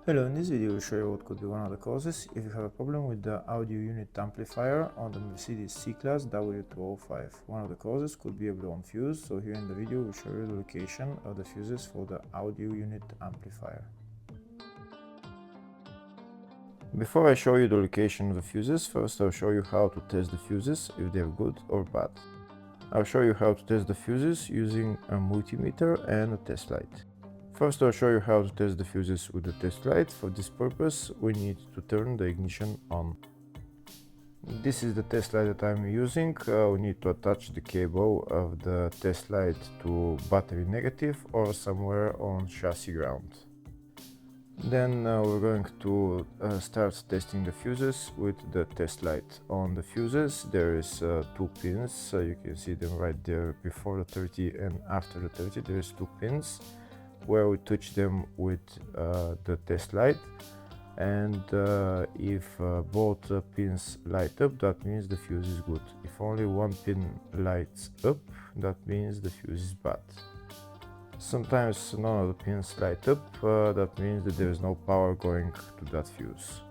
Hello, in this video we'll show you what could be one of the causes if you have a problem with the audio unit amplifier on the Mercedes C-Class W205. One of the causes could be a blown fuse, so here in the video we'll show you the location of the fuses for the audio unit amplifier. Before I show you the location of the fuses, first I'll show you how to test the fuses, if they're good or bad. I'll show you how to test the fuses using a multimeter and a test light. First, I'll show you how to test the fuses with the test light. For this purpose, we need to turn the ignition on. This is the test light that I'm using. We need to attach the cable of the test light to battery negative or somewhere on chassis ground. Then we're going to start testing the fuses with the test light. On the fuses there is 2 pins, you can see them right there before the 30 and after the 30 there is 2 pins where we touch them with the test light, and if both pins light up, that means the fuse is good. If only one pin lights up, that means the fuse is bad. Sometimes none of the pins light up, that means that there is no power going to that fuse.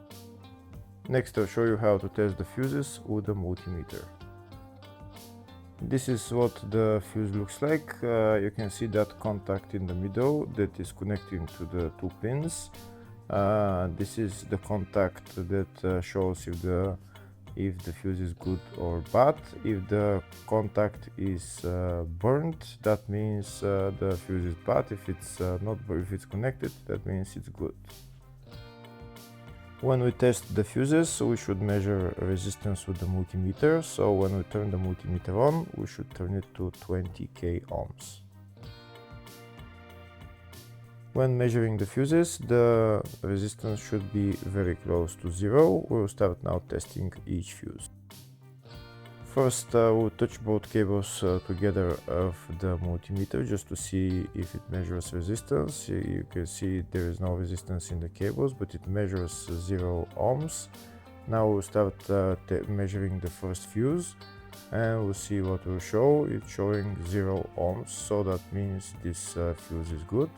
Next I'll show you how to test the fuses with a multimeter. This is what the fuse looks like. You can see that contact in the middle that is connecting to the 2 pins. This is the contact that shows if the fuse is good or bad. If the contact is burned, that means the fuse is bad. If it's connected, that means it's good. When we test the fuses, we should measure resistance with the multimeter. So when we turn the multimeter on, we should turn it to 20k ohms. When measuring the fuses, the resistance should be very close to 0. We'll start now testing each fuse. First, we'll touch both cables together of the multimeter just to see if it measures resistance. You can see there is no resistance in the cables, but it measures 0 ohms. Now we'll start measuring the first fuse, and we'll see what will show. It's showing 0 ohms, so that means this fuse is good.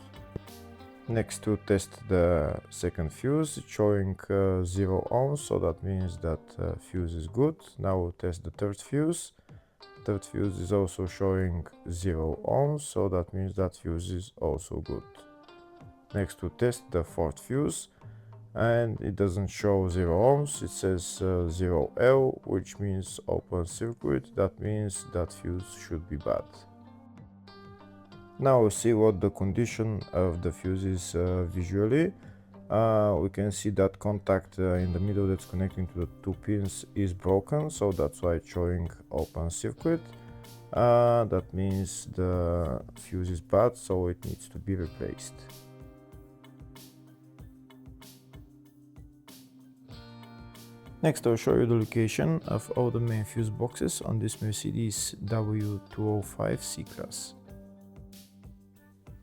Next, to test the second fuse, it's showing 0 ohms, so that means that fuse is good. Now we'll test the third fuse. Third fuse is also showing 0 ohms, so that means that fuse is also good. Next, to test the fourth fuse, and it doesn't show 0 ohms, it says 0L, which means open circuit. That means that fuse should be bad. Now we'll see what the condition of the fuse is visually. We can see that contact in the middle that's connecting to the 2 pins is broken, so that's why it's showing open circuit. That means the fuse is bad, so it needs to be replaced. Next I'll show you the location of all the main fuse boxes on this Mercedes W205 C-Class.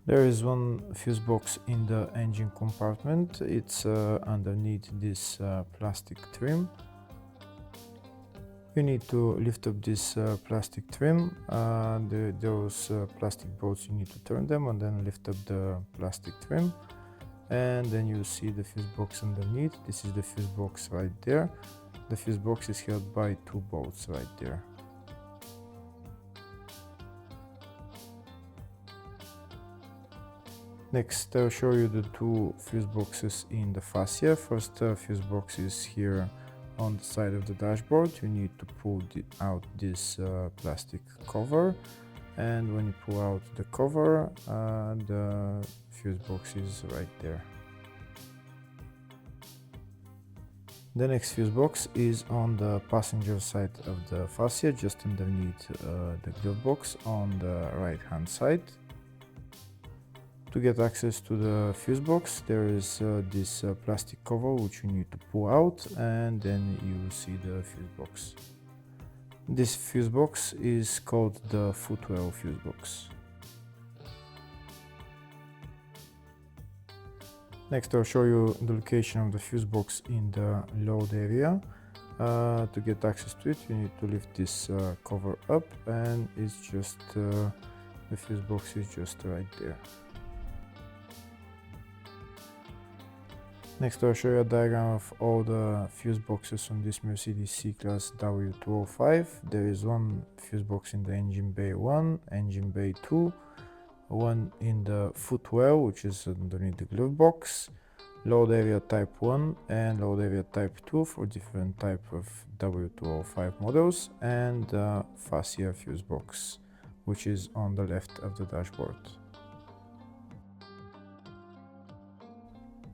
There is one fuse box in the engine compartment. It's underneath this plastic trim. You need to lift up this plastic trim. Those plastic bolts, you need to turn them and then lift up the plastic trim. And then you see the fuse box underneath. This is the fuse box right there. The fuse box is held by 2 bolts right there. Next, I'll show you the 2 fuse boxes in the fascia. First fuse box is here on the side of the dashboard. You need to pull out this plastic cover, and when you pull out the cover, the fuse box is right there. The next fuse box is on the passenger side of the fascia, just underneath the glove box on the right hand side. To get access to the fuse box, there is this plastic cover which you need to pull out, and then you will see the fuse box. This fuse box is called the footwell fuse box. Next I'll show you the location of the fuse box in the load area. To get access to it, you need to lift this cover up, and it's just the fuse box is just right there. Next I'll show you a diagram of all the fuse boxes on this Mercedes C-Class W205. There is one fuse box in the engine bay 1, engine bay 2, one in the footwell, which is underneath the glove box, load area type 1 and load area type 2 for different type of W205 models, and the fascia fuse box, which is on the left of the dashboard.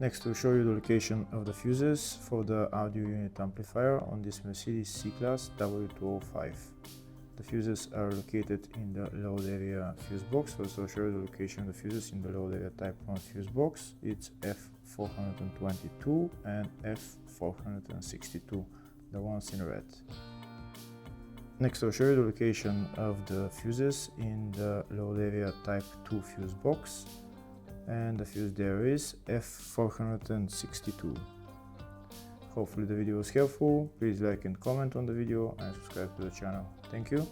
Next, we'll show you the location of the fuses for the audio unit amplifier on this Mercedes C-Class W205. The fuses are located in the load area fuse box. First, I'll show you the location of the fuses in the load area type 1 fuse box. It's F422 and F462, the ones in red. Next, I'll show you the location of the fuses in the load area type 2 fuse box. And the fuse there is F462. Hopefully the video was helpful. Please like and comment on the video and subscribe to the channel. Thank you.